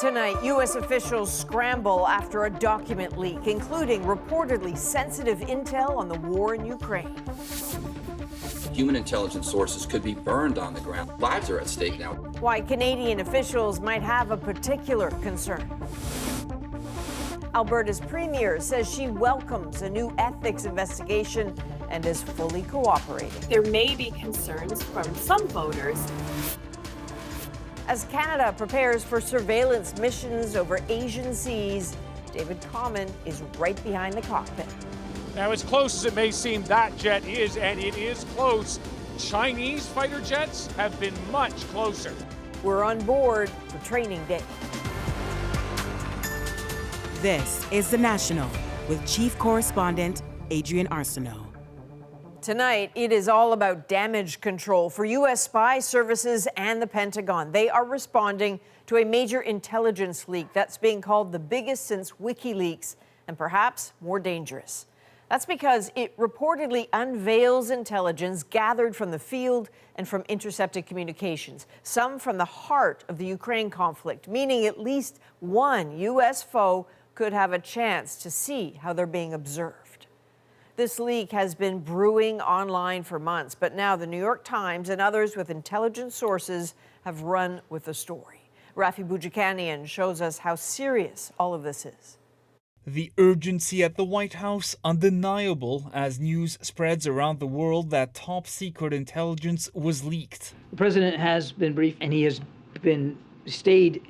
Tonight, U.S. officials scramble after a document leak, including reportedly sensitive intel on the war in Ukraine. Human intelligence sources could be burned on the ground. Lives are at stake now. Why Canadian officials might have a particular concern. Alberta's Premier says she welcomes a new ethics investigation and is fully cooperating. There may be concerns from some voters. As Canada prepares for surveillance missions over Asian seas, David Common is right behind the cockpit. Now, as close as it may seem, that jet is, and it is close. Chinese fighter jets have been much closer. We're on board for training day. This is The National with Chief Correspondent Adrian Arsenault. Tonight, it is all about damage control for U.S. spy services and the Pentagon. They are responding to a major intelligence leak that's being called the biggest since WikiLeaks and perhaps more dangerous. That's because it reportedly unveils intelligence gathered from the field and from intercepted communications, some from the heart of the Ukraine conflict, meaning at least one U.S. foe could have a chance to see how they're being observed. This leak has been brewing online for months, but now the New York Times and others with intelligence sources have run with the story. Rafi Boudjikanian shows us how serious all of this is. The urgency at the White House undeniable as news spreads around the world that top-secret intelligence was leaked. The president has been briefed, and he has stayed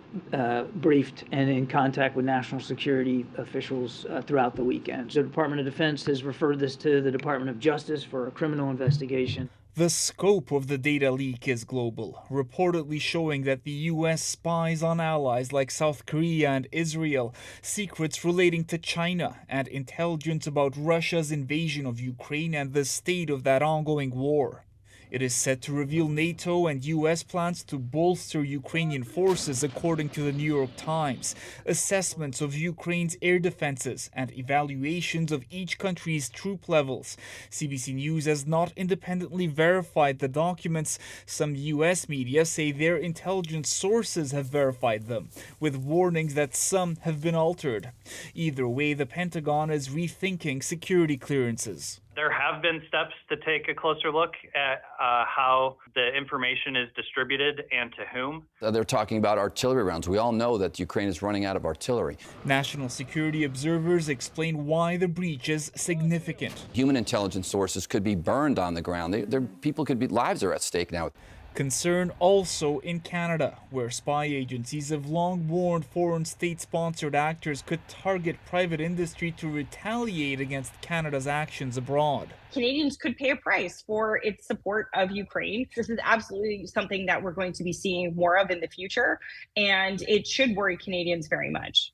briefed and in contact with national security officials throughout the weekend. So the Department of Defense has referred this to the Department of Justice for a criminal investigation. The scope of the data leak is global, reportedly showing that the U.S. spies on allies like South Korea and Israel, secrets relating to China, and intelligence about Russia's invasion of Ukraine and the state of that ongoing war. It is set to reveal NATO and U.S. plans to bolster Ukrainian forces, according to the New York Times, assessments of Ukraine's air defenses, and evaluations of each country's troop levels. CBC News has not independently verified the documents. Some U.S. media say their intelligence sources have verified them, with warnings that some have been altered. Either way, the Pentagon is rethinking security clearances. There have been steps to take a closer look at how the information is distributed and to whom. They're talking about artillery rounds. We all know that Ukraine is running out of artillery. National security observers explain why the breach is significant. Human intelligence sources could be burned on the ground. People could be, lives are at stake now. Concern also in Canada, where spy agencies have long warned foreign state-sponsored actors could target private industry to retaliate against Canada's actions abroad. Canadians could pay a price for its support of Ukraine. This is absolutely something that we're going to be seeing more of in the future, and it should worry Canadians very much.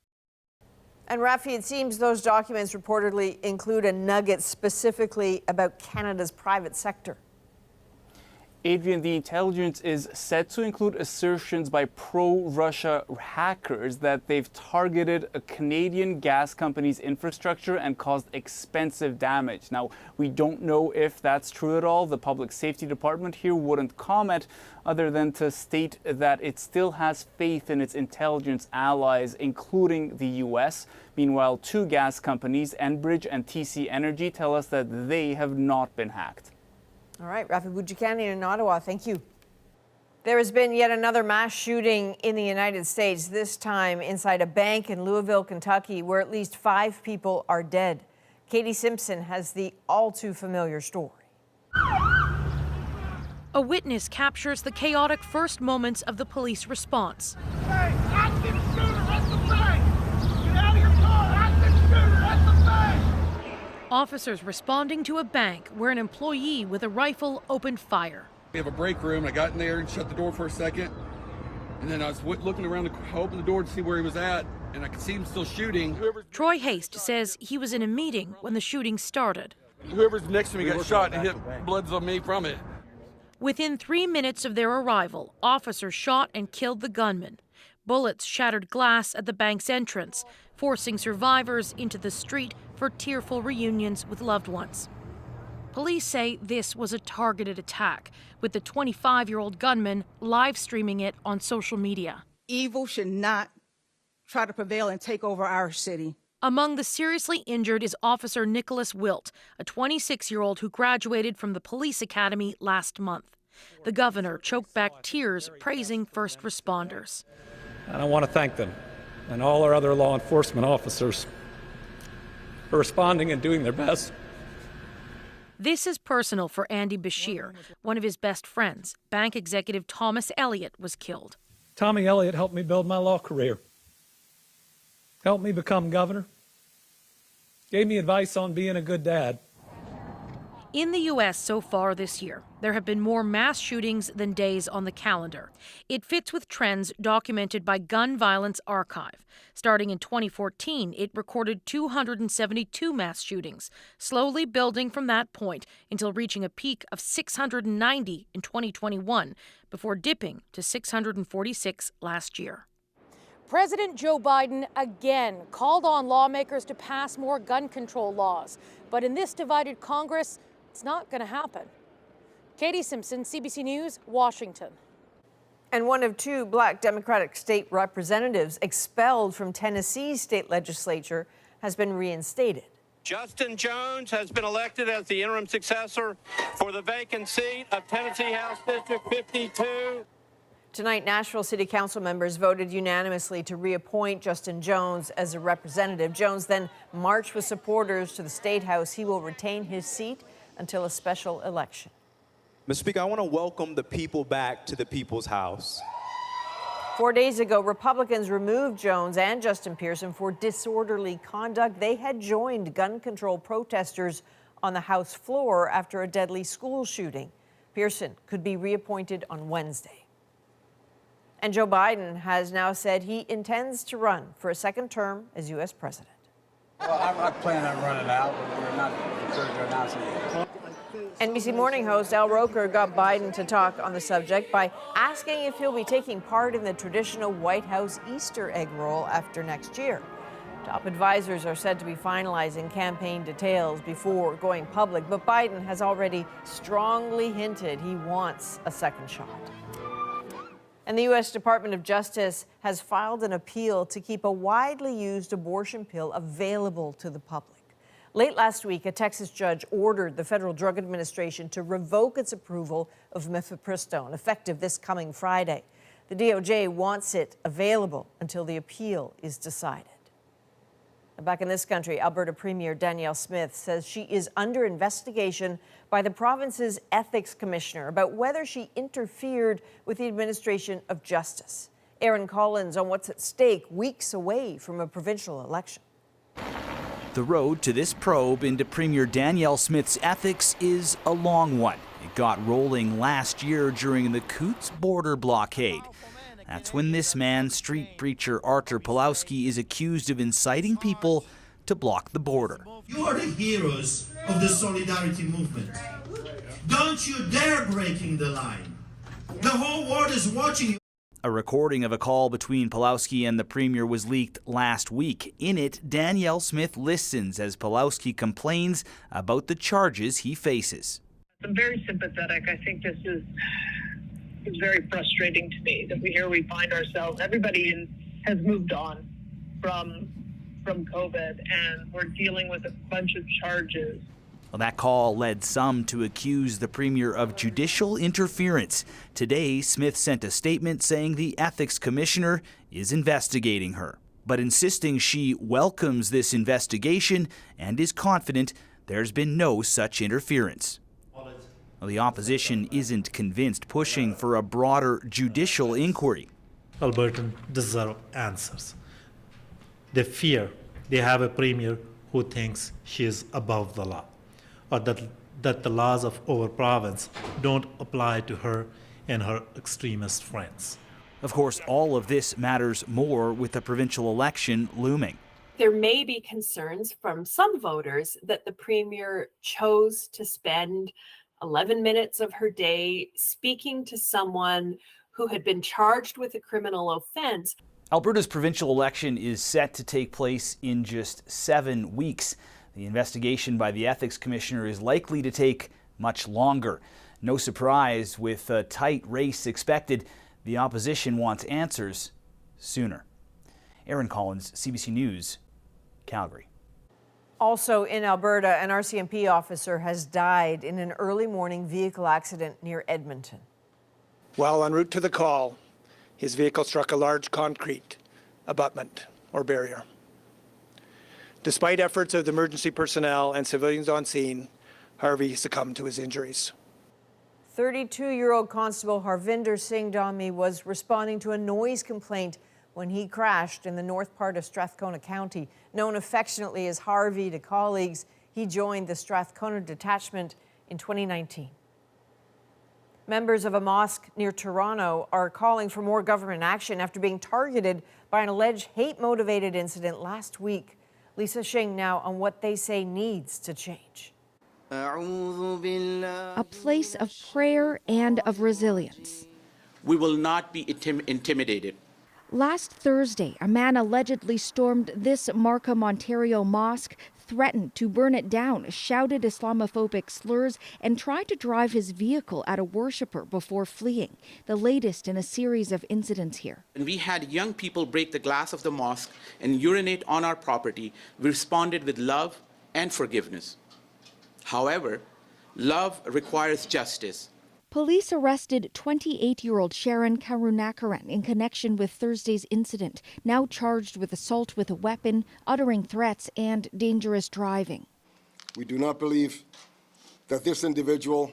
And Rafi, it seems those documents reportedly include a nugget specifically about Canada's private sector. Adrian, the intelligence is said to include assertions by pro-Russia hackers that they've targeted a Canadian gas company's infrastructure and caused expensive damage. Now, we don't know if that's true at all. The Public Safety Department here wouldn't comment other than to state that it still has faith in its intelligence allies, including the U.S. Meanwhile, two gas companies, Enbridge and TC Energy, tell us that they have not been hacked. All right, Rafi Boudjikanian in Ottawa, thank you. There has been yet another mass shooting in the United States, this time inside a bank in Louisville, Kentucky, where at least 5 people are dead. Katie Simpson has the all-too-familiar story. A witness captures the chaotic first moments of the police response. Hey, active shooter at the bank! Get out of your car! Active shooter at the bank! Officers responding to a bank where an employee with a rifle opened fire. We have a break room. I got in there and shut the door for a second. And then I was looking around to open the door to see where he was at, and I could see him still shooting. Troy Haste says he was in a meeting when the shooting started. Whoever's next to me got shot and hit bloods on me from it. Within 3 minutes of their arrival, officers shot and killed the gunman. Bullets shattered glass at the bank's entrance, forcing survivors into the street for tearful reunions with loved ones. Police say this was a targeted attack, with the 25-year-old gunman live streaming it on social media. Evil should not try to prevail and take over our city. Among the seriously injured is Officer Nicholas Wilt, a 26-year-old who graduated from the police academy last month. The governor choked back tears praising first responders. And I want to thank them and all our other law enforcement officers for responding and doing their best. This is personal for Andy Bashir. One of his best friends, bank executive Thomas Elliott, was killed. Tommy Elliott helped me build my law career, helped me become governor, gave me advice on being a good dad. In the U.S. so far this year, there have been more mass shootings than days on the calendar. It fits with trends documented by Gun Violence Archive. Starting in 2014, it recorded 272 mass shootings, slowly building from that point until reaching a peak of 690 in 2021, before dipping to 646 last year. President Joe Biden again called on lawmakers to pass more gun control laws. But in this divided Congress, it's not going to happen. Katie Simpson, CBC News, Washington. And one of two black Democratic state representatives expelled from Tennessee's state legislature has been reinstated. Justin Jones has been elected as the interim successor for the vacant seat of Tennessee House District 52. Tonight, Nashville City Council members voted unanimously to reappoint Justin Jones as a representative. Jones then marched with supporters to the State House. He will retain his seat until a special election. Mr. Speaker, I want to welcome the people back to the People's House. 4 days ago, Republicans removed Jones and Justin Pearson for disorderly conduct. They had joined gun control protesters on the House floor after a deadly school shooting. Pearson could be reappointed on Wednesday. And Joe Biden has now said he intends to run for a second term as U.S. president. Well, I'm not planning on running out, but we're not prepared to announce it yet. NBC Morning host Al Roker got Biden to talk on the subject by asking if he'll be taking part in the traditional White House Easter egg roll after next year. Top advisors are said to be finalizing campaign details before going public, but Biden has already strongly hinted he wants a second shot. And the U.S. Department of Justice has filed an appeal to keep a widely used abortion pill available to the public. Late last week, a Texas judge ordered the Federal Drug Administration to revoke its approval of mifepristone, effective this coming Friday. The DOJ wants it available until the appeal is decided. Back in this country, Alberta Premier Danielle Smith says she is under investigation by the province's ethics commissioner about whether she interfered with the administration of justice. Aaron Collins on what's at stake weeks away from a provincial election. The road to this probe into Premier Danielle Smith's ethics is a long one. It got rolling last year during the Coutts border blockade. That's when this man, street preacher Artur Pawlowski, is accused of inciting people to block the border. You are the heroes of the solidarity movement. Don't you dare breaking the line. The whole world is watching you. A recording of a call between Pawlowski and the Premier was leaked last week. In it, Danielle Smith listens as Pawlowski complains about the charges he faces. I'm very sympathetic. I think this is very frustrating to me that we find ourselves. Everybody has moved on from COVID, and we're dealing with a bunch of charges. Well, that call led some to accuse the Premier of judicial interference. Today, Smith sent a statement saying the ethics commissioner is investigating her, but insisting she welcomes this investigation and is confident there's been no such interference. Well, the opposition isn't convinced, pushing for a broader judicial inquiry. Albertans deserve answers. They fear they have a premier who thinks she is above the law, or that the laws of our province don't apply to her and her extremist friends. Of course, all of this matters more with the provincial election looming. There may be concerns from some voters that the Premier chose to spend 11 minutes of her day speaking to someone who had been charged with a criminal offense. Alberta's provincial election is set to take place in just 7 weeks. The investigation by the ethics commissioner is likely to take much longer. No surprise, with a tight race expected, the opposition wants answers sooner. Aaron Collins, CBC News, Calgary. Also in Alberta, an RCMP officer has died in an early morning vehicle accident near Edmonton. While en route to the call, his vehicle struck a large concrete abutment or barrier. Despite efforts of the emergency personnel and civilians on scene, Harvey succumbed to his injuries. 32-year-old Constable Harvinder Singh Dhami was responding to a noise complaint when he crashed in the north part of Strathcona County. Known affectionately as Harvey to colleagues, he joined the Strathcona Detachment in 2019. Members of a mosque near Toronto are calling for more government action after being targeted by an alleged hate-motivated incident last week. Lisa Shing now on what they say needs to change. A place of prayer and of resilience. We will not be intimidated. Last Thursday, a man allegedly stormed this Markham, Ontario mosque, threatened to burn it down, shouted Islamophobic slurs, and tried to drive his vehicle at a worshiper before fleeing, the latest in a series of incidents here. And we had young people break the glass of the mosque and urinate on our property. We responded with love and forgiveness. However, love requires justice. Police arrested 28-year-old Sharon Karunakaran in connection with Thursday's incident, now charged with assault with a weapon, uttering threats, and dangerous driving. We do not believe that this individual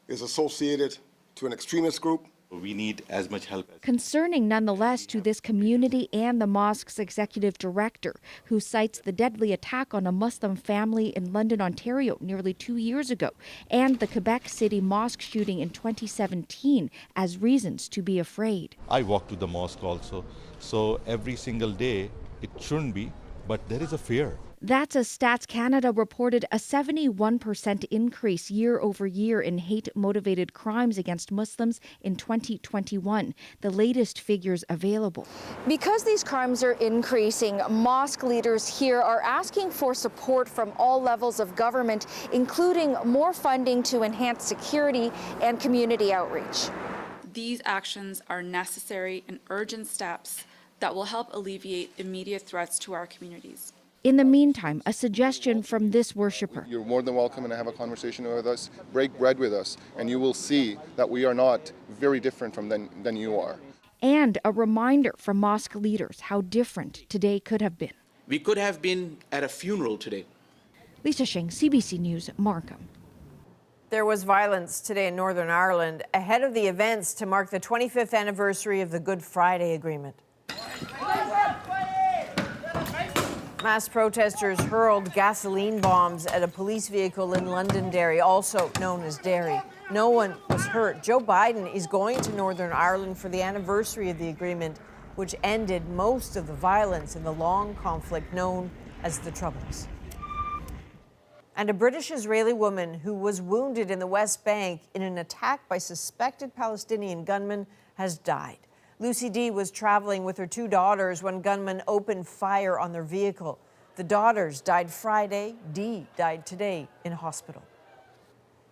is associated to an extremist group. We need as much help. Concerning nonetheless to this community and the mosque's executive director, who cites the deadly attack on a Muslim family in London, Ontario nearly 2 years ago, and the Quebec City mosque shooting in 2017 as reasons to be afraid. I walk to the mosque also, so every single day it shouldn't be, but there is a fear. That's as Stats Canada reported a 71% increase year over year in hate-motivated crimes against Muslims in 2021, the latest figures available. Because these crimes are increasing, mosque leaders here are asking for support from all levels of government, including more funding to enhance security and community outreach. These actions are necessary and urgent steps that will help alleviate immediate threats to our communities. In the meantime, a suggestion from this worshiper. You're more than welcome to have a conversation with us, break bread with us, and you will see that we are not very different than you are. And a reminder from mosque leaders how different today could have been. We could have been at a funeral today. Lisa Shing, CBC News, Markham. There was violence today in Northern Ireland ahead of the events to mark the 25th anniversary of the Good Friday Agreement. Mass protesters hurled gasoline bombs at a police vehicle in Londonderry, also known as Derry. No one was hurt. Joe Biden is going to Northern Ireland for the anniversary of the agreement, which ended most of the violence in the long conflict known as the Troubles. And a British-Israeli woman who was wounded in the West Bank in an attack by suspected Palestinian gunmen has died. Lucy D. was traveling with her 2 daughters when gunmen opened fire on their vehicle. The daughters died Friday. D. died today in hospital.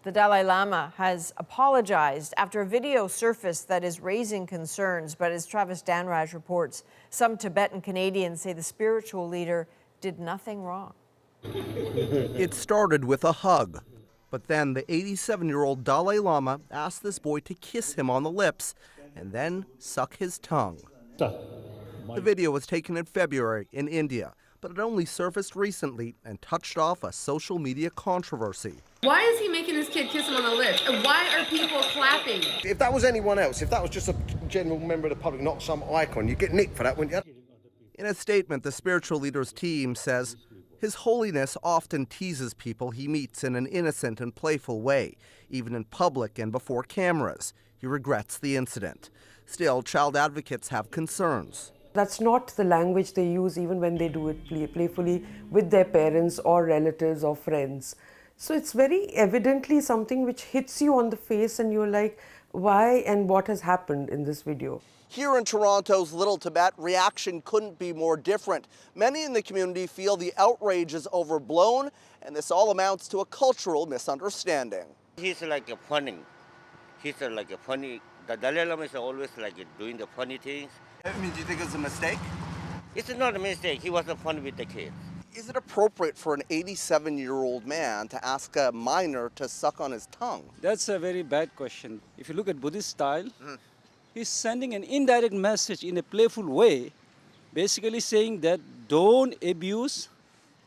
The Dalai Lama has apologized after a video surfaced that is raising concerns, but as Travis Danraj reports, some Tibetan Canadians say the spiritual leader did nothing wrong. It started with a hug, but then the 87-year-old Dalai Lama asked this boy to kiss him on the lips and then suck his tongue. The video was taken in February in India, but it only surfaced recently and touched off a social media controversy. Why is he making this kid kiss him on the lips? And why are people clapping? If that was anyone else, if that was just a general member of the public, not some icon, you'd get nicked for that, wouldn't you? In a statement, the spiritual leader's team says, His Holiness often teases people he meets in an innocent and playful way, even in public and before cameras. He regrets the incident. Still, child advocates have concerns. That's not the language they use even when they do it playfully with their parents or relatives or friends. So it's very evidently something which hits you on the face and you're like, why and what has happened in this video? Here in Toronto's Little Tibet, reaction couldn't be more different. Many in the community feel the outrage is overblown, and this all amounts to a cultural misunderstanding. He's like a funny. He's like a funny. The Dalai Lama is always like doing the funny things. I mean, do you think it's a mistake? It's not a mistake. He was fun with the kids. Is it appropriate for an 87-year-old man to ask a minor to suck on his tongue? That's a very bad question. If you look at Buddhist style, he's sending an indirect message in a playful way, basically saying that don't abuse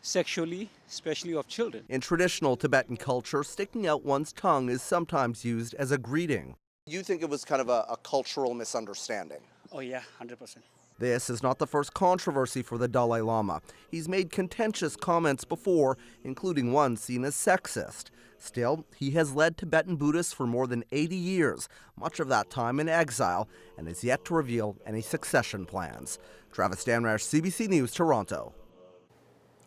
sexually, especially of children. In traditional Tibetan culture, sticking out one's tongue is sometimes used as a greeting. You think it was kind of a cultural misunderstanding? Oh yeah, 100%. This is not the first controversy for the Dalai Lama. He's made contentious comments before, including one seen as sexist. Still, he has led Tibetan Buddhists for more than 80 years, much of that time in exile, and is yet to reveal any succession plans. Travis Danrash, CBC News, Toronto.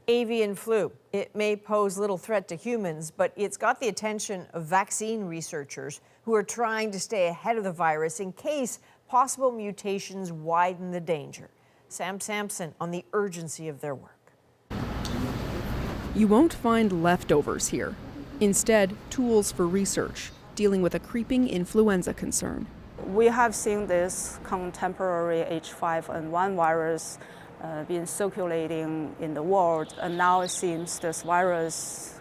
Avian flu. It may pose little threat to humans, but it's got the attention of vaccine researchers who are trying to stay ahead of the virus in case possible mutations widen the danger. Sam Sampson on the urgency of their work. You won't find leftovers here. Instead, tools for research, dealing with a creeping influenza concern. We have seen this contemporary H5N1 virus been circulating in the world, and now it seems this virus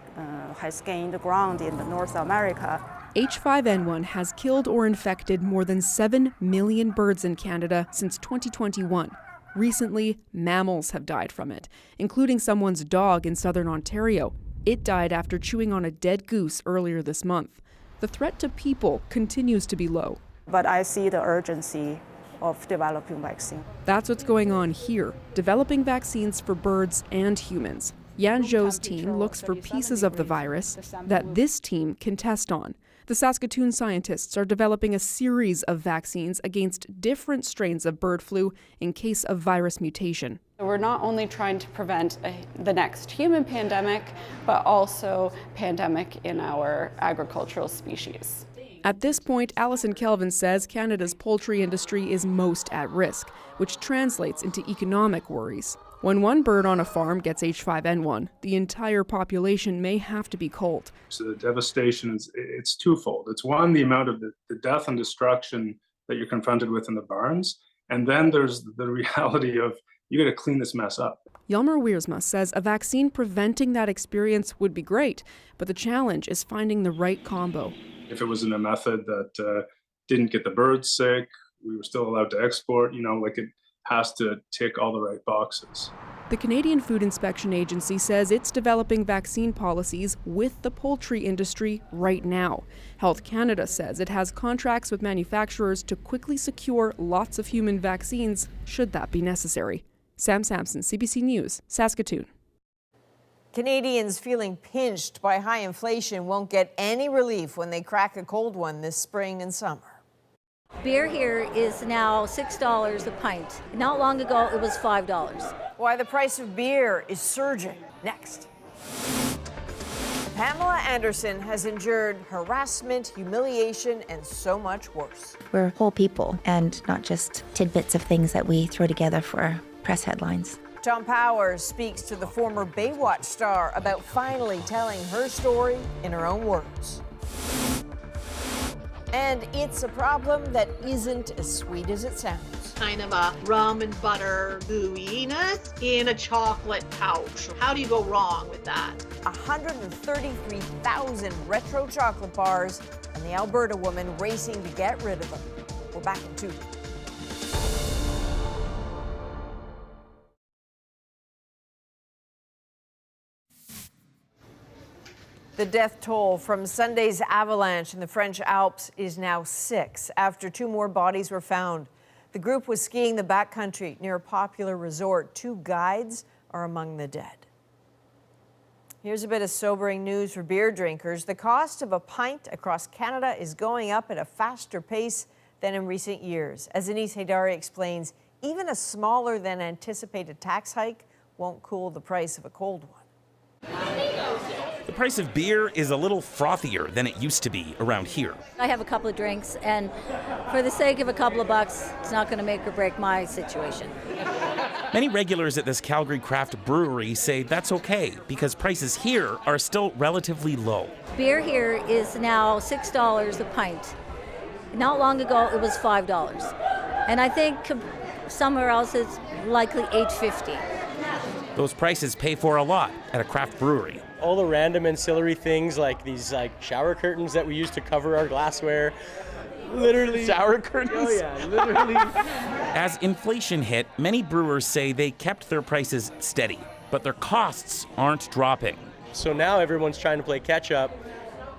has gained ground in North America. H5N1 has killed or infected more than 7 million birds in Canada since 2021. Recently, mammals have died from it, including someone's dog in southern Ontario. It died after chewing on a dead goose earlier this month. The threat to people continues to be low. But I see the urgency of developing vaccine. That's what's going on here, developing vaccines for birds and humans. Yan Zhou's team looks for pieces of the virus that this team can test on. The Saskatoon scientists are developing a series of vaccines against different strains of bird flu in case of virus mutation. We're not only trying to prevent the next human pandemic, but also pandemic in our agricultural species. At this point, Alison Kelvin says Canada's poultry industry is most at risk, which translates into economic worries. When one bird on a farm gets H5N1, the entire population may have to be culled. So the devastation it's twofold. It's one, the amount of the death and destruction that you're confronted with in the barns, and then there's the reality of you got to clean this mess up. Jelmer Wiersma says a vaccine preventing that experience would be great, but the challenge is finding the right combo. If it was in a method that didn't get the birds sick, we were still allowed to export, it has to tick all the right boxes. The Canadian Food Inspection Agency says it's developing vaccine policies with the poultry industry right now. Health Canada says it has contracts with manufacturers to quickly secure lots of human vaccines should that be necessary. Sam Sampson, CBC News, Saskatoon. Canadians feeling pinched by high inflation won't get any relief when they crack a cold one this spring and summer. Beer here is now $6 a pint. Not long ago, it was $5. Why the price of beer is surging. Next. Pamela Anderson has endured harassment, humiliation, and so much worse. We're whole people and not just tidbits of things that we throw together for press headlines. Tom Powers speaks to the former Baywatch star about finally telling her story in her own words. And it's a problem that isn't as sweet as it sounds. Kind of a rum and butter gooiness in a chocolate pouch. How do you go wrong with that? 133,000 retro chocolate bars and the Alberta woman racing to get rid of them. We're back in 2. The death toll from Sunday's avalanche in the French Alps is now 6 after 2 more bodies were found. The group was skiing the backcountry near a popular resort. 2 guides are among the dead. Here's a bit of sobering news for beer drinkers. The cost of a pint across Canada is going up at a faster pace than in recent years. As Anise Haydari explains, even a smaller than anticipated tax hike won't cool the price of a cold one. The price of beer is a little frothier than it used to be around here. I have a couple of drinks, and for the sake of a couple of bucks, it's not going to make or break my situation. Many regulars at this Calgary craft brewery say that's okay because prices here are still relatively low. Beer here is now $6 a pint. Not long ago, it was $5. And I think Somewhere else it's likely $8.50. Those prices pay for a lot at a craft brewery. All the random ancillary things like these shower curtains that we use to cover our glassware. Literally. Shower curtains? Oh yeah, literally. As inflation hit, many brewers say they kept their prices steady, but their costs aren't dropping. So now everyone's trying to play catch up.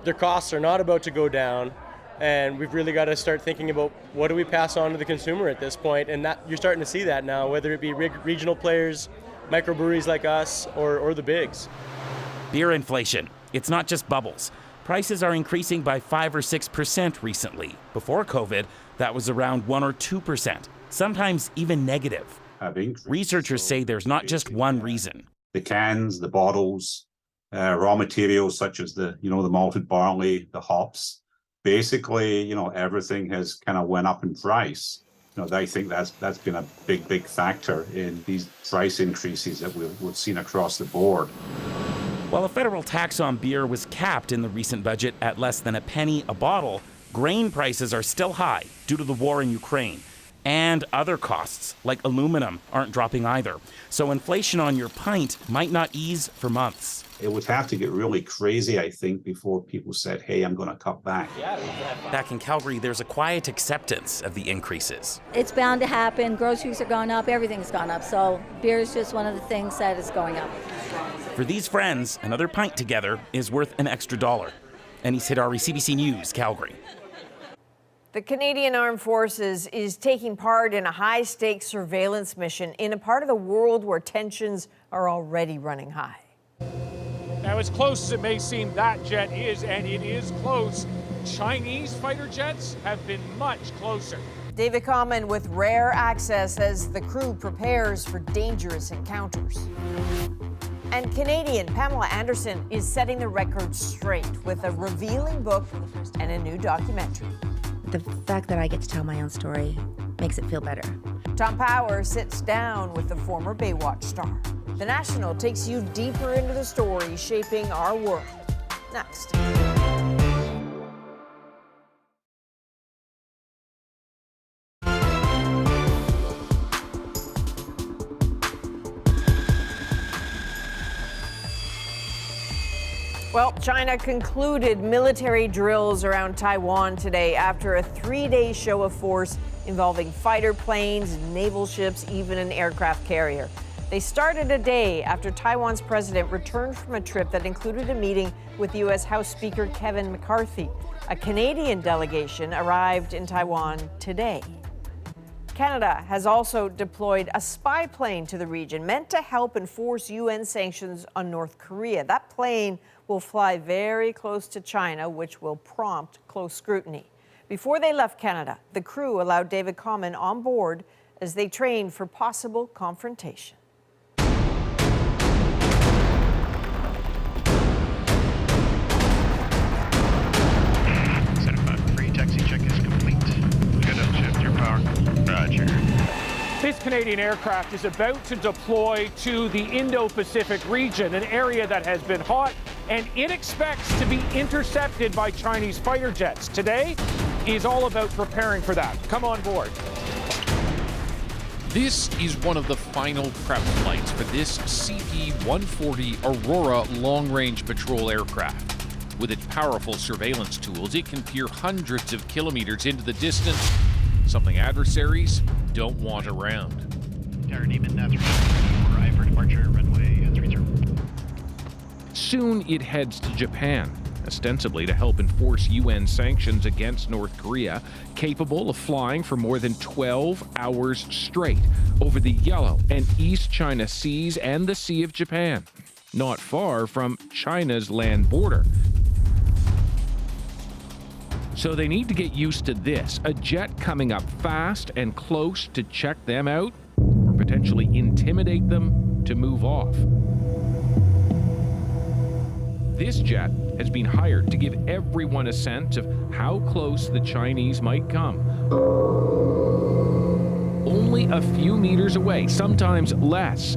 Their costs are not about to go down, and we've really got to start thinking about what do we pass on to the consumer at this point, and that you're starting to see that now, whether it be regional players, microbreweries like us, or the bigs. Beer inflation. It's not just bubbles. Prices are increasing by 5 or 6% recently. Before COVID, that was around 1 or 2%, sometimes even negative. Researchers say there's not just one reason. The cans, the bottles, raw materials such as the malted barley, the hops, basically, everything has kind of went up in price. I think that's been a big factor in these price increases that we've seen across the board. While a federal tax on beer was capped in the recent budget at less than a penny a bottle, grain prices are still high due to the war in Ukraine. And other costs, like aluminum, aren't dropping either. So inflation on your pint might not ease for months. It would have to get really crazy, I think, before people said, hey, I'm going to cut back. Back in Calgary, there's a quiet acceptance of the increases. It's bound to happen. Groceries are going up. Everything's gone up. So beer is just one of the things that is going up. For these friends, another pint together is worth an extra $1. Anis Hidari, CBC News, Calgary. The Canadian Armed Forces is taking part in a high-stakes surveillance mission in a part of the world where tensions are already running high. Now, as close as it may seem, that jet is, and it is close. Chinese fighter jets have been much closer. David Common with rare access as the crew prepares for dangerous encounters. And Canadian Pamela Anderson is setting the record straight with a revealing book and a new documentary. The fact that I get to tell my own story makes it feel better. Tom Power sits down with the former Baywatch star. The National takes you deeper into the story shaping our world. Next. Well, China concluded military drills around Taiwan today after a 3-day show of force involving fighter planes, naval ships, even an aircraft carrier. They started a day after Taiwan's president returned from a trip that included a meeting with U.S. House Speaker Kevin McCarthy. A Canadian delegation arrived in Taiwan today. Canada has also deployed a spy plane to the region meant to help enforce UN sanctions on North Korea. That plane will fly very close to China, which will prompt close scrutiny. Before they left Canada, the crew allowed David Common on board as they trained for possible confrontation. Taxi check is complete. Good upshift your power. Roger. This Canadian aircraft is about to deploy to the Indo-Pacific region, an area that has been hot, and it expects to be intercepted by Chinese fighter jets. Today is all about preparing for that. Come on board. This is one of the final prep flights for this CP-140 Aurora long-range patrol aircraft. With its powerful surveillance tools, it can peer hundreds of kilometers into the distance, something adversaries don't want around. Tower name in 3 arrive for departure, runway 30. Soon it heads to Japan, ostensibly to help enforce UN sanctions against North Korea, capable of flying for more than 12 hours straight over the Yellow and East China Seas and the Sea of Japan, not far from China's land border. So they need to get used to this, a jet coming up fast and close to check them out, or potentially intimidate them to move off. This jet has been hired to give everyone a sense of how close the Chinese might come. Only a few meters away, sometimes less.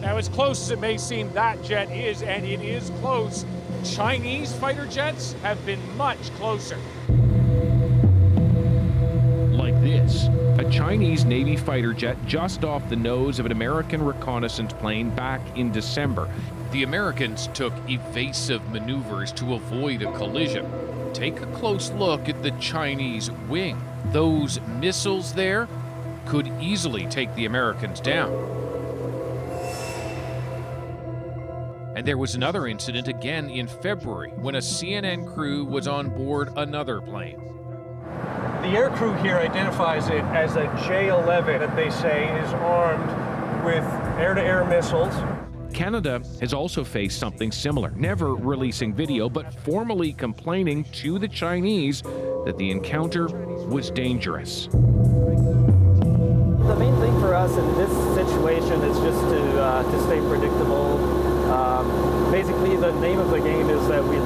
Now, as close as it may seem, that jet is, and it is close. Chinese fighter jets have been much closer. Like this, a Chinese Navy fighter jet just off the nose of an American reconnaissance plane back in December. The Americans took evasive maneuvers to avoid a collision. Take a close look at the Chinese wing. Those missiles there could easily take the Americans down. And there was another incident again in February when a CNN crew was on board another plane. The aircrew here identifies it as a J-11 that they say is armed with air-to-air missiles. Canada has also faced something similar, never releasing video, but formally complaining to the Chinese that the encounter was dangerous. The main thing for us in this situation is just to stay predictable. Basically, the name of the game is that we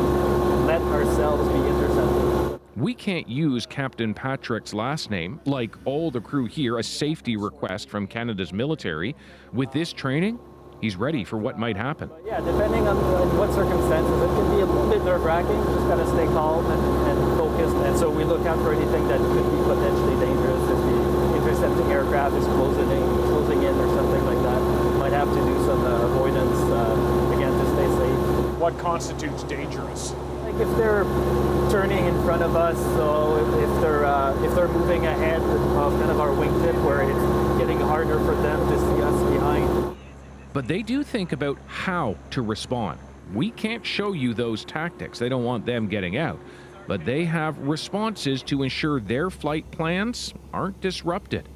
let ourselves be intercepted. We can't use Captain Patrick's last name, like all the crew here, a safety request from Canada's military. With this training, he's ready for what might happen. Yeah, depending on what circumstances, it can be a little bit nerve-wracking. Just got to stay calm and focused. And so we look out for anything that could be potentially dangerous. If the intercepting aircraft is closing in or something like that, might have to do some avoidance again to stay safe. What constitutes dangerous? Like if they're turning in front of us, so if they're moving ahead of kind of our wingtip, where it's getting harder for them to see us behind. But they do think about how to respond. We can't show you those tactics. They don't want them getting out. But they have responses to ensure their flight plans aren't disrupted.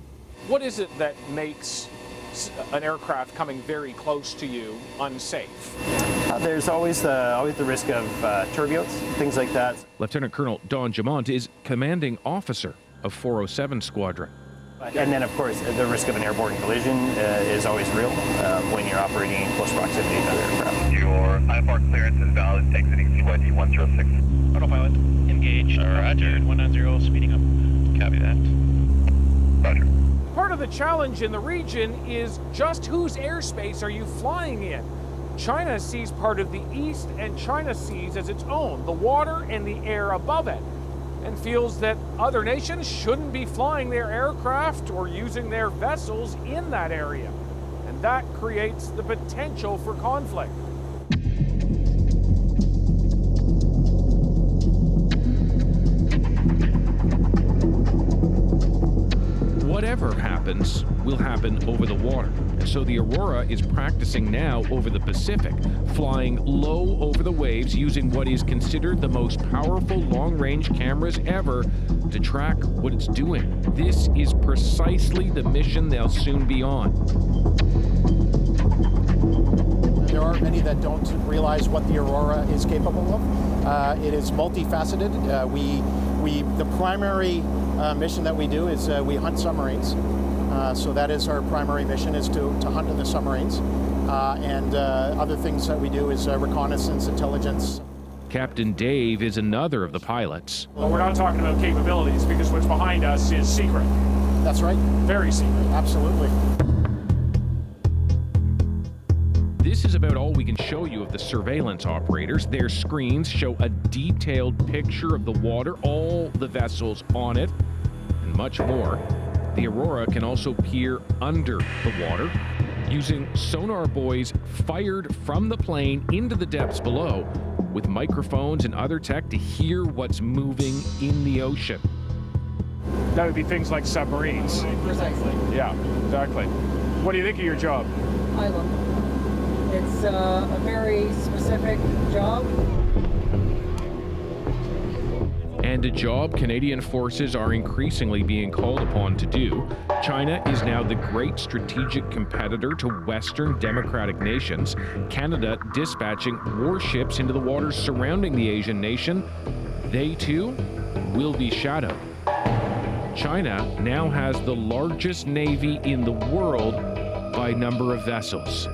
What is it that makes an aircraft coming very close to you unsafe? There's always the risk of turbulence, things like that. Lieutenant Colonel Don Jamont is commanding officer of 407 Squadron. And then, of course, the risk of an airborne collision is always real when you're operating in close proximity to other aircraft. Your IFR clearance is valid. Exiting CYD 106. Autopilot, engage. Roger. 190, speeding up. Copy that. Roger. Part of the challenge in the region is just whose airspace are you flying in? China sees part of the east, and China sees as its own the water and the air above it, and feels that other nations shouldn't be flying their aircraft or using their vessels in that area. And that creates the potential for conflict. Whatever happens will happen over the water. So the Aurora is practicing now over the Pacific, flying low over the waves using what is considered the most powerful long-range cameras ever to track what it's doing. This is precisely the mission they'll soon be on. There are many that don't realize what the Aurora is capable of. It is multifaceted. The primary mission that we do is we hunt submarines. So that is our primary mission, is to hunt in the submarines. And other things that we do is reconnaissance, intelligence. Captain Dave is another of the pilots. Well, we're not talking about capabilities because what's behind us is secret. That's right. Very secret. Absolutely. This is about all we can show you of the surveillance operators. Their screens show a detailed picture of the water, all the vessels on it, and much more. The Aurora can also peer under the water using sonar buoys fired from the plane into the depths below, with microphones and other tech to hear what's moving in the ocean. That would be things like submarines. Precisely. Yeah, exactly. What do you think of your job? I love it. It's a very specific job. And a job Canadian forces are increasingly being called upon to do. China is now the great strategic competitor to Western democratic nations. Canada dispatching warships into the waters surrounding the Asian nation. They too will be shadowed. China now has the largest navy in the world by number of vessels.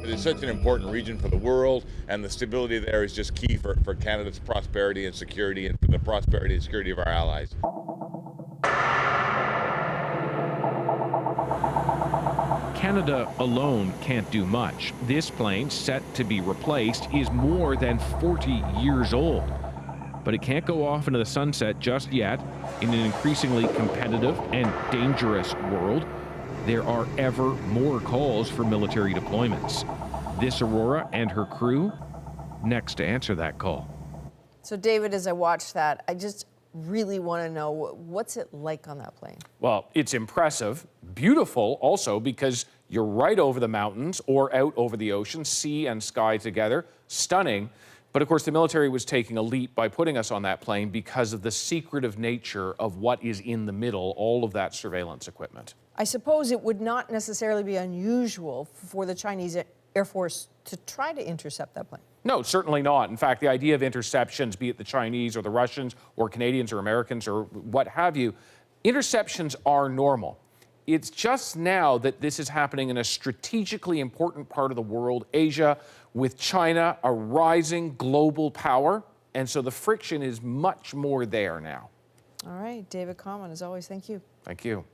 It is such an important region for the world, and the stability there is just key for Canada's prosperity and security, and for the prosperity and security of our allies. Canada alone can't do much. This plane, set to be replaced, is more than 40 years old. but it can't go off into the sunset just yet. In an increasingly competitive and dangerous world, there are ever more calls for military deployments. This Aurora and her crew, next to answer that call. So, David, as I watch that, I just really want to know, what's it like on that plane? Well, it's impressive, beautiful also, because you're right over the mountains or out over the ocean, sea and sky together, stunning. But of course, the military was taking a leap by putting us on that plane because of the secretive nature of what is in the middle, all of that surveillance equipment. I suppose it would not necessarily be unusual for the Chinese Air Force to try to intercept that plane. No, certainly not. In fact, the idea of interceptions, be it the Chinese or the Russians or Canadians or Americans or what have you, interceptions are normal. It's just now that this is happening in a strategically important part of the world, Asia, with China, a rising global power. And so the friction is much more there now. All right, David Common, as always, thank you. Thank you.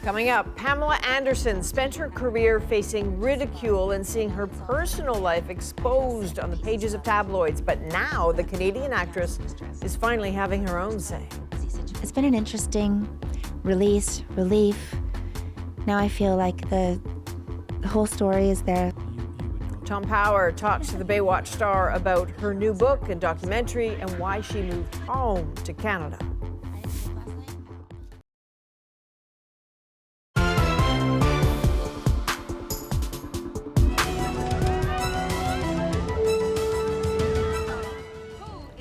Coming up, Pamela Anderson spent her career facing ridicule and seeing her personal life exposed on the pages of tabloids. But now the Canadian actress is finally having her own say. It's been an interesting relief. Now I feel like the whole story is there. Tom Power talks to the Baywatch star about her new book and documentary and why she moved home to Canada.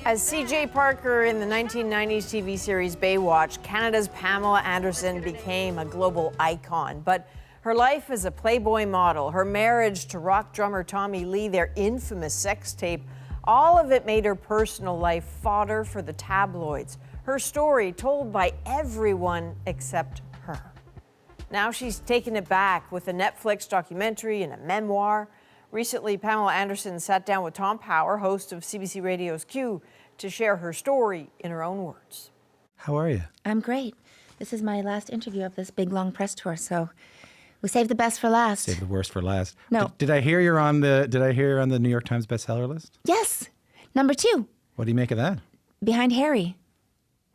As C.J. Parker in the 1990s TV series Baywatch, Canada's Pamela Anderson became a global icon. But her life as a Playboy model, her marriage to rock drummer Tommy Lee, their infamous sex tape, all of it made her personal life fodder for the tabloids. Her story told by everyone except her. Now she's taken it back with a Netflix documentary and a memoir. Recently, Pamela Anderson sat down with Tom Power, host of CBC Radio's Q, to share her story in her own words. How are you? I'm great. This is my last interview of this big, long press tour, so we saved the best for last. Save the worst for last. No. Did I hear you're on the New York Times bestseller list? Yes, number 2. What do you make of that? Behind Harry.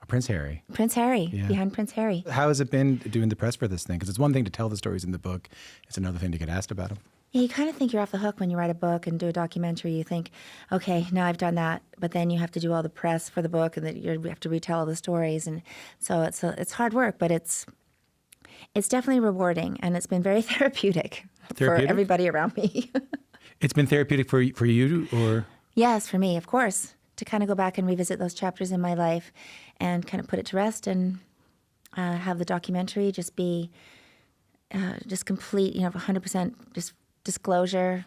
Prince Harry. Prince Harry. Yeah. Behind Prince Harry. How has it been doing the press for this thing? Because it's one thing to tell the stories in the book. It's another thing to get asked about them. Yeah, you kind of think you're off the hook when you write a book and do a documentary. You think, okay, now I've done that, but then you have to do all the press for the book, and then you have to retell all the stories, and so it's hard work, but it's definitely rewarding, and it's been very therapeutic for everybody around me. It's been therapeutic for you, or? Yes, for me, of course, to kind of go back and revisit those chapters in my life, and kind of put it to rest, and have the documentary just be just complete, 100% just disclosure,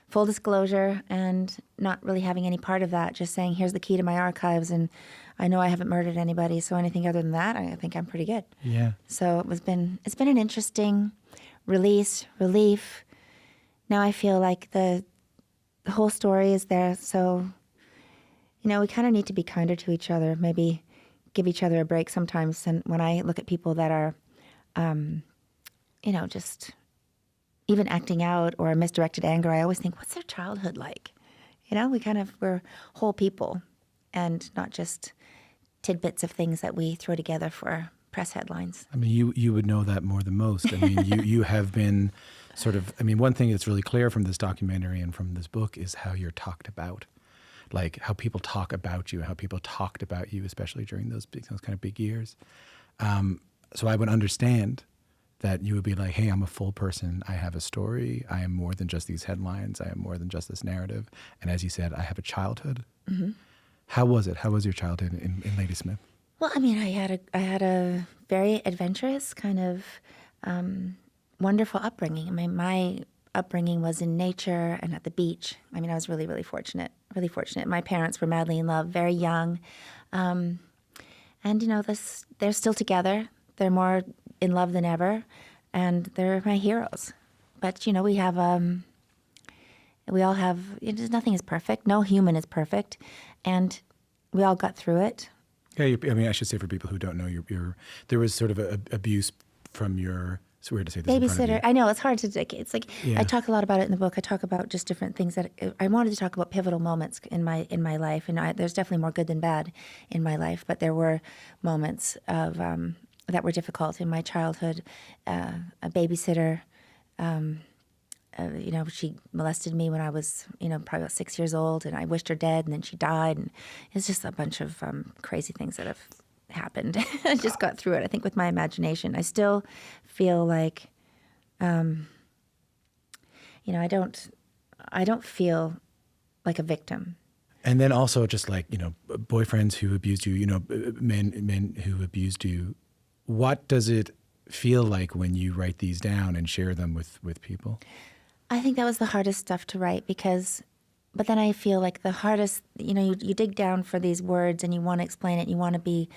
full disclosure, and not really having any part of that, just saying, here's the key to my archives, and I know I haven't murdered anybody, so anything other than that, I think I'm pretty good. Yeah. So it's been an interesting relief. Now I feel like the whole story is there, so, we kind of need to be kinder to each other, maybe give each other a break sometimes. And when I look at people that are, just even acting out or misdirected anger, I always think, what's their childhood like? We're whole people and not just tidbits of things that we throw together for press headlines. I mean, you would know that more than most. I mean, you have been one thing that's really clear from this documentary and from this book is how you're talked about. Like how people talk about you, how people talked about you, especially during those kind of big years. So I would understand that you would be like, hey, I'm a full person. I have a story. I am more than just these headlines. I am more than just this narrative. And as you said, I have a childhood. Mm-hmm. How was it? How was your childhood in Ladysmith? Well, I mean, I had a very adventurous kind of wonderful upbringing. I mean, my upbringing was in nature and at the beach. I mean, I was really, really fortunate. Really fortunate. My parents were madly in love, very young, and they're still together. They're more in love than ever, and they're my heroes. But we have, we all have. Nothing is perfect. No human is perfect, and we all got through it. Yeah, I mean, I should say for people who don't know, there was sort of abuse from your It's weird to say this in front of you. Babysitter. I know, it's hard to take. It's like, Yeah. I talk a lot about it in the book. I talk about just different things that I wanted to talk about pivotal moments in my life. And there's definitely more good than bad in my life, but there were moments of that were difficult in my childhood. A babysitter, she molested me when I was, probably about 6 years old, and I wished her dead, and then she died. And it's just a bunch of crazy things that have happened. I just got through it, I think, with my imagination. I still feel like, I don't feel like a victim. And then also just like, boyfriends who abused you, men who abused you. What does it feel like when you write these down and share them with people? I think that was the hardest stuff to write but then I feel like the hardest, you dig down for these words and you want to explain it, you want to be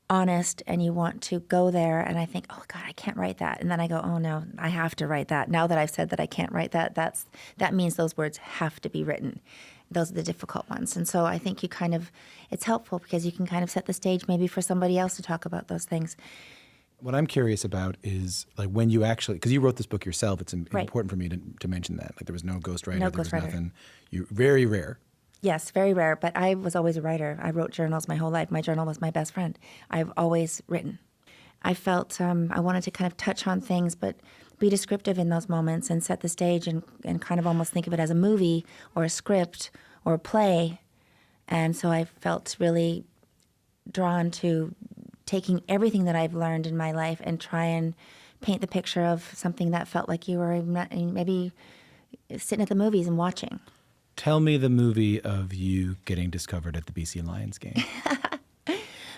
honest and you want to go there, and I think, oh God, I can't write that. And then I go, oh no, I have to write that. Now that I've said that I can't write that, that means those words have to be written. Those are the difficult ones. And so I think it's helpful because you can kind of set the stage maybe for somebody else to talk about those things. What I'm curious about is like when you actually, because you wrote this book yourself, it's important for me to mention that. Like there was no ghostwriter, there was nothing. Very rare. Yes, very rare, but I was always a writer. I wrote journals my whole life. My journal was my best friend. I've always written. I felt I wanted to kind of touch on things, but be descriptive in those moments and set the stage and kind of almost think of it as a movie or a script or a play. And so I felt really drawn to taking everything that I've learned in my life and try and paint the picture of something that felt like you were maybe sitting at the movies and watching. Tell me the movie of you getting discovered at the BC Lions game.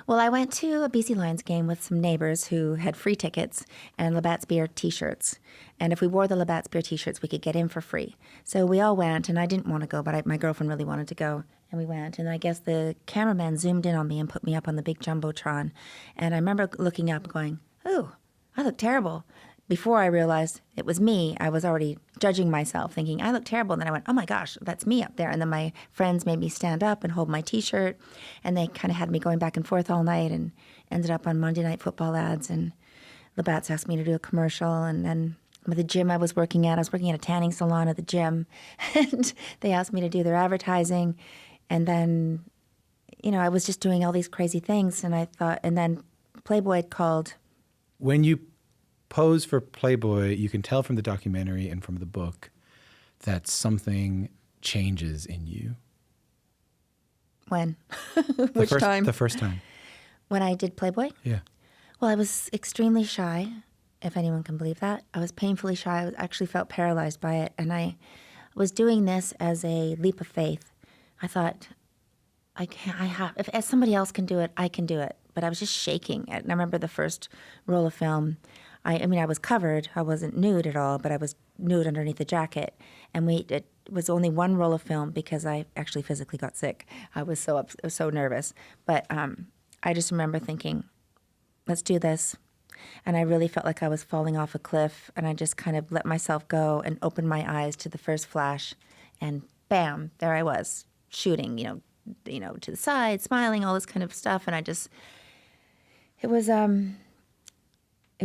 Well, I went to a BC Lions game with some neighbors who had free tickets and Labatt's Beer T-shirts. And if we wore the Labatt's Beer T-shirts, we could get in for free. So we all went, and I didn't want to go, but my girlfriend really wanted to go. And we went, and I guess the cameraman zoomed in on me and put me up on the big Jumbotron. And I remember looking up going, oh, I look terrible. Before I realized it was me, I was already judging myself, thinking, I look terrible. And then I went, oh my gosh, that's me up there. And then my friends made me stand up and hold my T-shirt. And they kind of had me going back and forth all night and ended up on Monday Night Football ads. And Labatt's asked me to do a commercial. And then with the gym I was working at a tanning salon at the gym. And they asked me to do their advertising. And then, I was just doing all these crazy things. And I thought, and then Playboy had called. When you pose for Playboy, you can tell from the documentary and from the book that something changes in you. When? Which time? The first time. When I did Playboy? Yeah. Well, I was extremely shy, if anyone can believe that. I was painfully shy. I actually felt paralyzed by it. And I was doing this as a leap of faith. I thought, if somebody else can do it, I can do it. But I was just shaking. And I remember the first roll of film. I was covered. I wasn't nude at all, but I was nude underneath the jacket. And it was only one roll of film because I actually physically got sick. I was so nervous. But I just remember thinking, let's do this. And I really felt like I was falling off a cliff. And I just kind of let myself go and opened my eyes to the first flash. And bam, there I was, shooting, to the side, smiling, all this kind of stuff. And it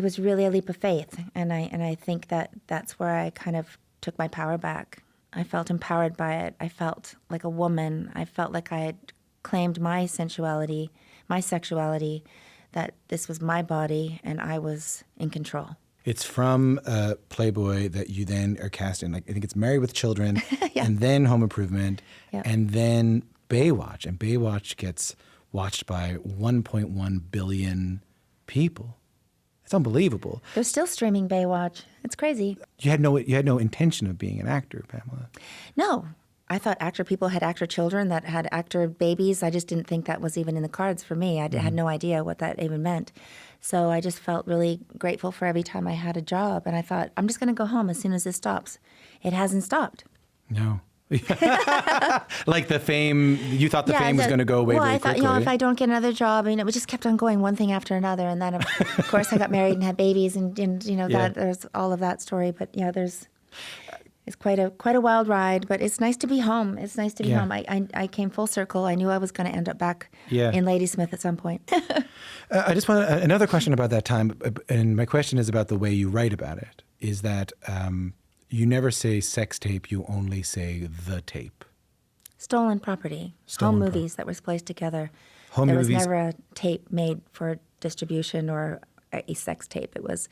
was really a leap of faith, and I think that's where I kind of took my power back. I felt empowered by it. I felt like a woman. I felt like I had claimed my sensuality, my sexuality, that this was my body, and I was in control. It's from Playboy that you then are cast in. I think it's Married with Children, yeah. And then Home Improvement, yeah. And then Baywatch. And Baywatch gets watched by 1.1 billion people. It's unbelievable. They're still streaming Baywatch. It's crazy. You had no intention of being an actor, Pamela. No. I thought actor people had actor children that had actor babies. I just didn't think that was even in the cards for me. I had no idea what that even meant. So I just felt really grateful for every time I had a job. And I thought, I'm just going to go home as soon as this stops. It hasn't stopped. No. Like the fame, you thought the fame was going to go away very quickly. Well, I thought, if I don't get another job, it just kept on going one thing after another. And then, of course, I got married and had babies and that there's all of that story. But, there's... It's quite a wild ride, but it's nice to be home. It's nice to be home. I came full circle. I knew I was going to end up back in Ladysmith at some point. I just want another question about that time, and my question is about the way you write about it. Is that you never say sex tape, you only say the tape. Stolen property. Home movies that were spliced together. Home there movies. was never a tape made for distribution or a sex tape. It was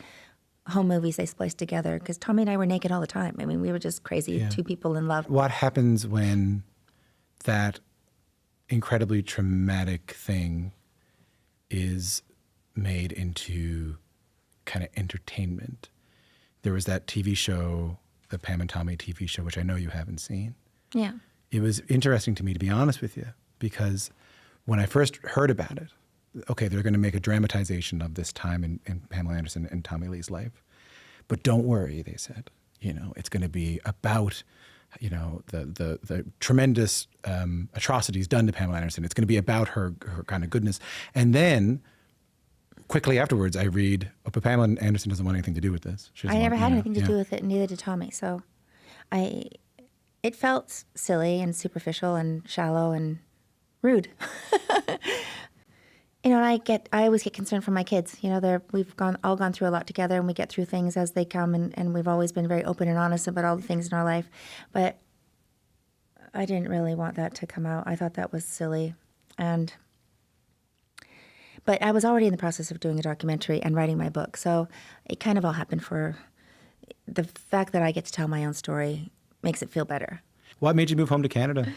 home movies they spliced together because Tommy and I were naked all the time. I mean, we were just crazy, two people in love. What happens when that incredibly traumatic thing is made into kind of entertainment? There was that TV show, the Pam and Tommy TV show, which I know you haven't seen. Yeah. It was interesting to me, to be honest with you, because when I first heard about it, okay, they're going to make a dramatization of this time in Pamela Anderson and Tommy Lee's life. But don't worry, they said. It's going to be about, the tremendous atrocities done to Pamela Anderson. It's going to be about her kind of goodness. And then quickly afterwards, I read, but Pamela Anderson doesn't want anything to do with this. I never had anything to do with it, and neither did Tommy. So it felt silly and superficial and shallow and rude. And I always get concerned for my kids. We've all gone through a lot together, and we get through things as they come, and we've always been very open and honest about all the things in our life. But I didn't really want that to come out. I thought that was silly. But I was already in the process of doing a documentary and writing my book, so it kind of all happened for the fact that I get to tell my own story makes it feel better. What made you move home to Canada?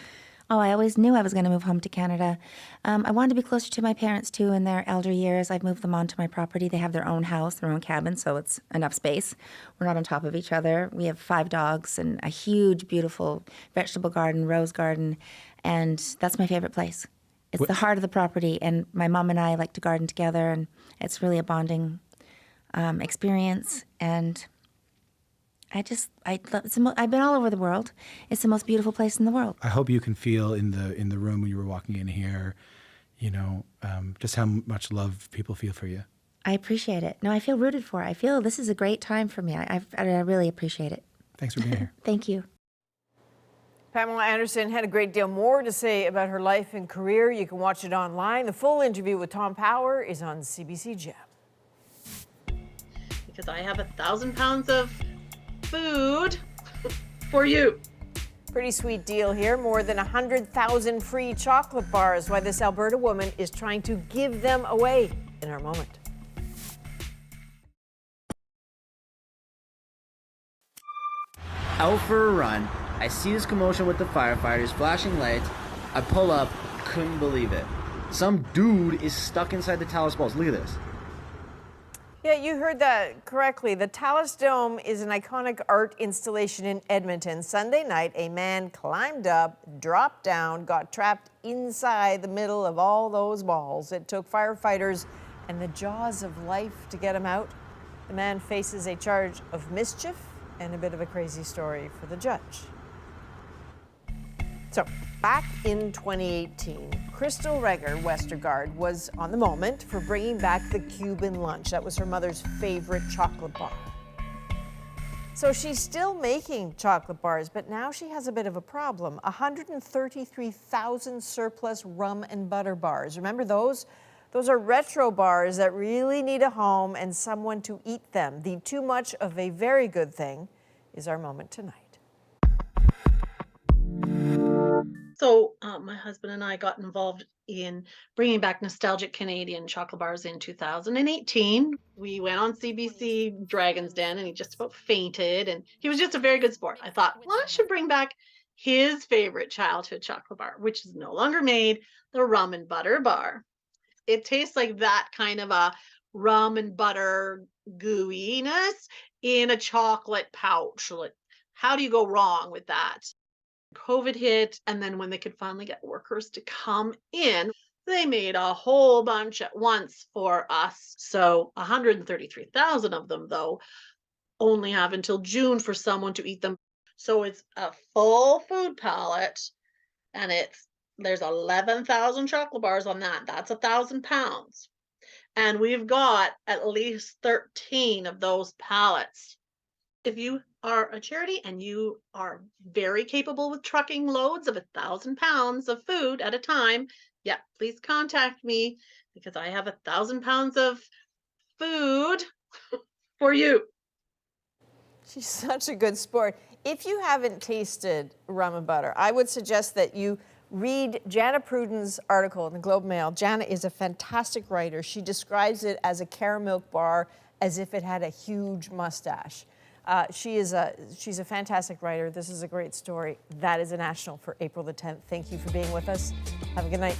Oh, I always knew I was going to move home to Canada. I wanted to be closer to my parents, too, in their elder years. I've moved them onto my property. They have their own house, their own cabin, so it's enough space. We're not on top of each other. We have 5 dogs and a huge, beautiful vegetable garden, rose garden, and that's my favorite place. It's the heart of the property, and my mom and I like to garden together, and it's really a bonding experience, and I've been all over the world. It's the most beautiful place in the world. I hope you can feel in the room when you were walking in here, just how much love people feel for you. I appreciate it. No, I feel rooted for. I feel this is a great time for me. I really appreciate it. Thanks for being here. Thank you. Pamela Anderson had a great deal more to say about her life and career. You can watch it online. The full interview with Tom Power is on CBC Gem. Because I have 1,000 pounds of food for you. Pretty sweet deal here. More than 100,000 free chocolate bars. Why this Alberta woman is trying to give them away in our moment. Out for a run. I see this commotion with the firefighters, flashing lights. I pull up, couldn't believe it. Some dude is stuck inside the Talus balls. Look at this. Yeah, you heard that correctly. The Talus Dome is an iconic art installation in Edmonton. Sunday night, a man climbed up, dropped down, got trapped inside the middle of all those balls. It took firefighters and the jaws of life to get him out. The man faces a charge of mischief and a bit of a crazy story for the judge. So, back in 2018, Crystal Reger Westergaard was on the moment for bringing back the Cuban lunch. That was her mother's favorite chocolate bar. So she's still making chocolate bars, but now she has a bit of a problem. 133,000 surplus rum and butter bars. Remember those? Those are retro bars that really need a home and someone to eat them. The too much of a very good thing is our moment tonight. So my husband and I got involved in bringing back nostalgic Canadian chocolate bars in 2018. We went on CBC Dragon's Den and he just about fainted, and he was just a very good sport. I thought, well, I should bring back his favorite childhood chocolate bar, which is no longer made, the rum and butter bar. It tastes like that kind of a rum and butter gooiness in a chocolate pouch. Like, how do you go wrong with that? COVID hit, and then when they could finally get workers to come in, they made a whole bunch at once for us. So 133,000 of them, though, only have until June for someone to eat them. So it's a full food pallet, and there's 11,000 chocolate bars on that. That's 1,000 pounds. And we've got at least 13 of those pallets if you are a charity and you are very capable with trucking loads of 1,000 pounds of food at a time, yeah, please contact me because I have 1,000 pounds of food for you. She's such a good sport. If you haven't tasted rum and butter, I would suggest that you read Jana Pruden's article in the Globe and Mail. Jana is a fantastic writer. She describes it as a caramel bar as if it had a huge mustache. She's a fantastic writer. This is a great story. That is a national for April the 10th. Thank you for being with us. Have a good night.